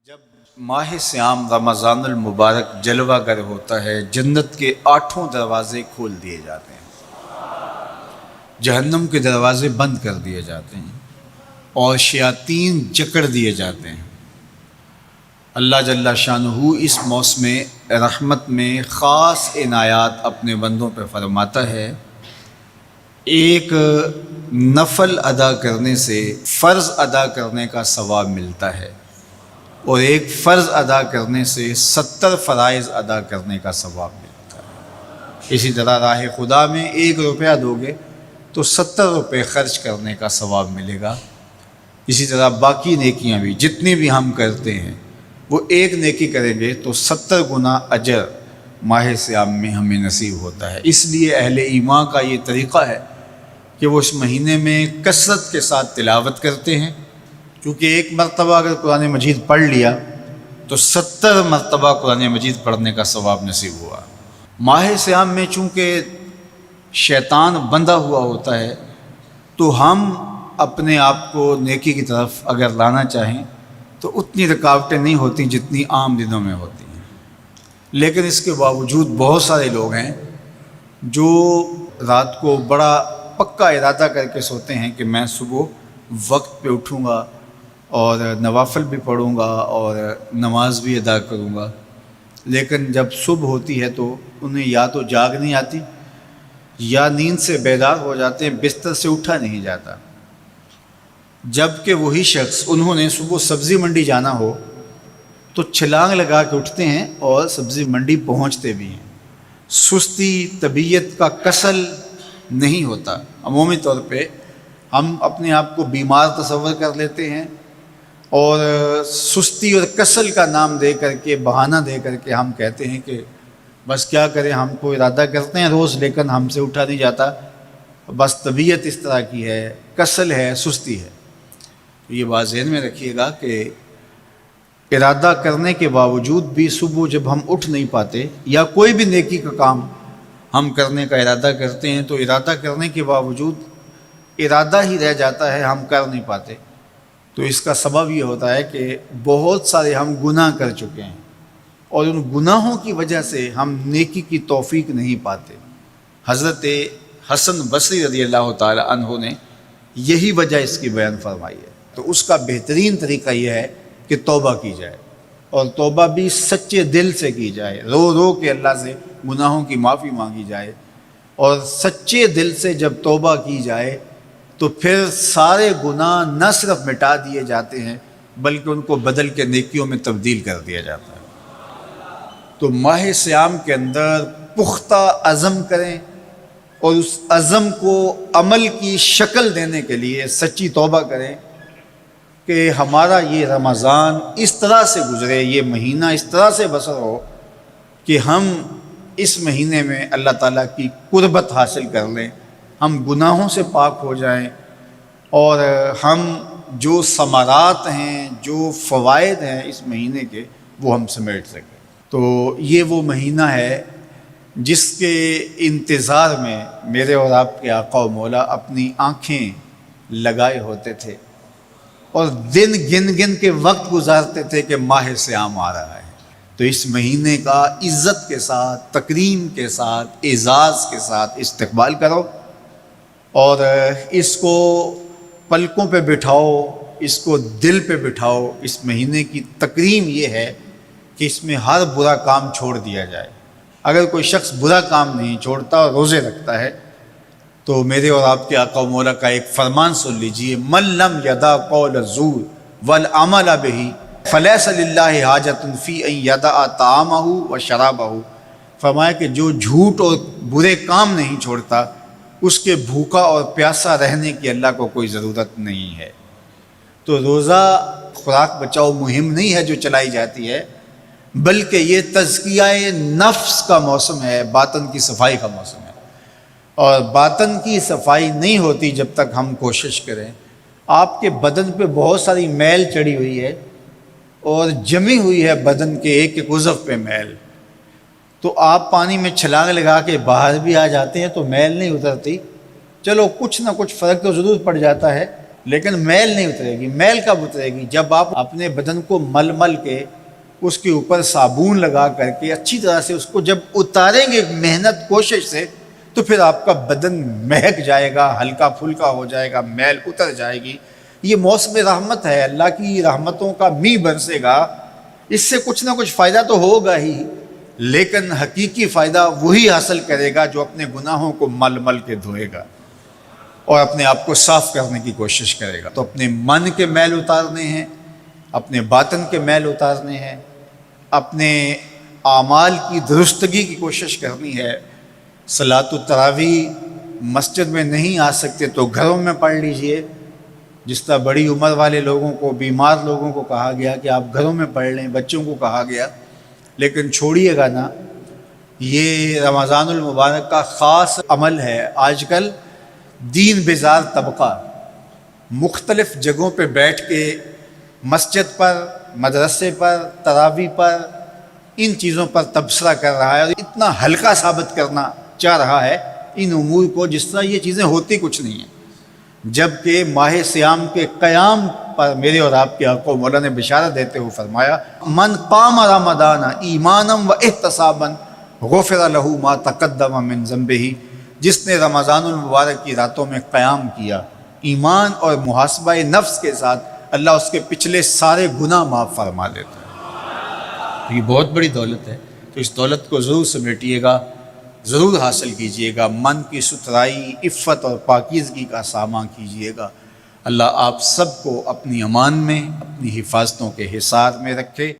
جب ماہ سیام رمضان المبارک جلوہ گر ہوتا ہے، جنت کے 8 دروازے کھول دیے جاتے ہیں، جہنم کے دروازے بند کر دیے جاتے ہیں اور شیاطین جکڑ دیے جاتے ہیں۔ اللہ جل شانہ اس موسم رحمت میں خاص عنایات اپنے بندوں پہ فرماتا ہے۔ ایک نفل ادا کرنے سے فرض ادا کرنے کا ثواب ملتا ہے اور ایک فرض ادا کرنے سے 70 فرائض ادا کرنے کا ثواب ملتا ہے۔ اسی طرح راہ خدا میں 1 روپیہ دو گے تو 70 روپے خرچ کرنے کا ثواب ملے گا۔ اسی طرح باقی نیکیاں بھی جتنی بھی ہم کرتے ہیں، وہ ایک نیکی کریں گے تو 70 گنا اجر ماہ سیام میں ہمیں نصیب ہوتا ہے۔ اس لیے اہل ایمان کا یہ طریقہ ہے کہ وہ اس مہینے میں کثرت کے ساتھ تلاوت کرتے ہیں، کیونکہ ایک مرتبہ اگر قرآن مجید پڑھ لیا تو 70 مرتبہ قرآن مجید پڑھنے کا ثواب نصیب ہوا۔ ماہ سیام میں چونکہ شیطان بندھا ہوا ہوتا ہے، تو ہم اپنے آپ کو نیکی کی طرف اگر لانا چاہیں تو اتنی رکاوٹیں نہیں ہوتی جتنی عام دنوں میں ہوتی ہیں، لیکن اس کے باوجود بہت سارے لوگ ہیں جو رات کو بڑا پکا ارادہ کر کے سوتے ہیں کہ میں صبح وقت پہ اٹھوں گا اور نوافل بھی پڑھوں گا اور نماز بھی ادا کروں گا، لیکن جب صبح ہوتی ہے تو انہیں یا تو جاگ نہیں آتی یا نیند سے بیدار ہو جاتے ہیں، بستر سے اٹھا نہیں جاتا۔ جب کہ وہی شخص انہوں نے صبح سبزی منڈی جانا ہو تو چھلانگ لگا کے اٹھتے ہیں اور سبزی منڈی پہنچتے بھی ہیں۔ سستی طبیعت کا کسل نہیں ہوتا۔ عمومی طور پہ ہم اپنے آپ کو بیمار تصور کر لیتے ہیں اور سستی اور کسل کا نام دے کر کے، بہانہ دے کر کے ہم کہتے ہیں کہ بس کیا کریں، ہم کو ارادہ کرتے ہیں روز لیکن ہم سے اٹھا نہیں جاتا، بس طبیعت اس طرح کی ہے، کسل ہے، سستی ہے۔ یہ بات ذہن میں رکھیے گا کہ ارادہ کرنے کے باوجود بھی صبح جب ہم اٹھ نہیں پاتے یا کوئی بھی نیکی کا کام ہم کرنے کا ارادہ کرتے ہیں تو ارادہ کرنے کے باوجود ارادہ ہی رہ جاتا ہے، ہم کر نہیں پاتے، تو اس کا سبب یہ ہوتا ہے کہ بہت سارے ہم گناہ کر چکے ہیں اور ان گناہوں کی وجہ سے ہم نیکی کی توفیق نہیں پاتے۔ حضرت حسن بصری رضی اللہ تعالی عنہ نے یہی وجہ اس کی بیان فرمائی ہے۔ تو اس کا بہترین طریقہ یہ ہے کہ توبہ کی جائے، اور توبہ بھی سچے دل سے کی جائے، رو رو کے اللہ سے گناہوں کی معافی مانگی جائے، اور سچے دل سے جب توبہ کی جائے تو پھر سارے گناہ نہ صرف مٹا دیے جاتے ہیں بلکہ ان کو بدل کے نیکیوں میں تبدیل کر دیا جاتا ہے۔ تو ماہ سیام کے اندر پختہ عزم کریں اور اس عزم کو عمل کی شکل دینے کے لیے سچی توبہ کریں کہ ہمارا یہ رمضان اس طرح سے گزرے، یہ مہینہ اس طرح سے بسر ہو کہ ہم اس مہینے میں اللہ تعالیٰ کی قربت حاصل کر لیں، ہم گناہوں سے پاک ہو جائیں اور ہم جو ثمرات ہیں، جو فوائد ہیں اس مہینے کے، وہ ہم سمیٹ سکیں۔ تو یہ وہ مہینہ ہے جس کے انتظار میں میرے اور آپ کے آقا و مولا اپنی آنکھیں لگائے ہوتے تھے اور دن گن گن کے وقت گزارتے تھے کہ ماہ سیام آ رہا ہے۔ تو اس مہینے کا عزت کے ساتھ، تکریم کے ساتھ، اعزاز کے ساتھ استقبال کرو اور اس کو پلکوں پہ بٹھاؤ، اس کو دل پہ بٹھاؤ۔ اس مہینے کی تکریم یہ ہے کہ اس میں ہر برا کام چھوڑ دیا جائے۔ اگر کوئی شخص برا کام نہیں چھوڑتا اور روزے رکھتا ہے تو میرے اور آپ کے آقا و مولا کا ایک فرمان سن لیجئے، من لم یدع قول الزور والعمل بہ فلیس للہ حاجۃ فی ان یدع طعامہ و شرابہ۔ فرمایا کہ جو جھوٹ اور برے کام نہیں چھوڑتا، اس کے بھوکا اور پیاسا رہنے کی اللہ کو کوئی ضرورت نہیں ہے۔ تو روزہ خوراک بچاؤ مہم نہیں ہے جو چلائی جاتی ہے، بلکہ یہ تزکیہ نفس کا موسم ہے، باطن کی صفائی کا موسم ہے، اور باطن کی صفائی نہیں ہوتی جب تک ہم کوشش کریں۔ آپ کے بدن پہ بہت ساری میل چڑھی ہوئی ہے اور جمی ہوئی ہے بدن کے ایک ایک عضو پہ میل، تو آپ پانی میں چھلانگ لگا کے باہر بھی آ جاتے ہیں تو میل نہیں اترتی، چلو کچھ نہ کچھ فرق تو ضرور پڑ جاتا ہے، لیکن میل نہیں اترے گی۔ میل کب اترے گی؟ جب آپ اپنے بدن کو مل مل کے اس کے اوپر صابن لگا کر کے اچھی طرح سے اس کو جب اتاریں گے محنت کوشش سے، تو پھر آپ کا بدن مہک جائے گا، ہلکا پھلکا ہو جائے گا، میل اتر جائے گی۔ یہ موسم رحمت ہے، اللہ کی رحمتوں کا می برسے گا، اس سے کچھ نہ کچھ فائدہ تو ہوگا ہی، لیکن حقیقی فائدہ وہی حاصل کرے گا جو اپنے گناہوں کو مل مل کے دھوئے گا اور اپنے آپ کو صاف کرنے کی کوشش کرے گا۔ تو اپنے من کے میل اتارنے ہیں، اپنے باطن کے میل اتارنے ہیں، اپنے اعمال کی درستگی کی کوشش کرنی ہے۔ صلاۃ التراویح مسجد میں نہیں آ سکتے تو گھروں میں پڑھ لیجئے، جس طرح بڑی عمر والے لوگوں کو، بیمار لوگوں کو کہا گیا کہ آپ گھروں میں پڑھ لیں، بچوں کو کہا گیا، لیکن چھوڑیے گا نا، یہ رمضان المبارک کا خاص عمل ہے۔ آج کل دین بیزار طبقہ مختلف جگہوں پہ بیٹھ کے مسجد پر، مدرسے پر، تراویح پر، ان چیزوں پر تبصرہ کر رہا ہے اور اتنا ہلکا ثابت کرنا چاہ رہا ہے ان امور کو، جس طرح یہ چیزیں ہوتی کچھ نہیں ہیں، جبکہ ماہ سیام کے قیام پر میرے اور آپ کے آقا مولا نے بشارت دیتے ہوئے فرمایا، من قام رمضان ایمانا و احتسابا غفر لہ ما تقدم من ذنبہ، جس نے رمضان المبارک کی راتوں میں قیام کیا ایمان اور محاسبہ نفس کے ساتھ، اللہ اس کے پچھلے سارے گناہ معاف فرما دیتا ہے۔ یہ بہت بڑی دولت ہے، تو اس دولت کو ضرور سمیٹیے گا، ضرور حاصل کیجئے گا، من کی ستھرائی، عفت اور پاکیزگی کا سامان کیجئے گا۔ اللہ آپ سب کو اپنی امان میں، اپنی حفاظتوں کے حصار میں رکھے۔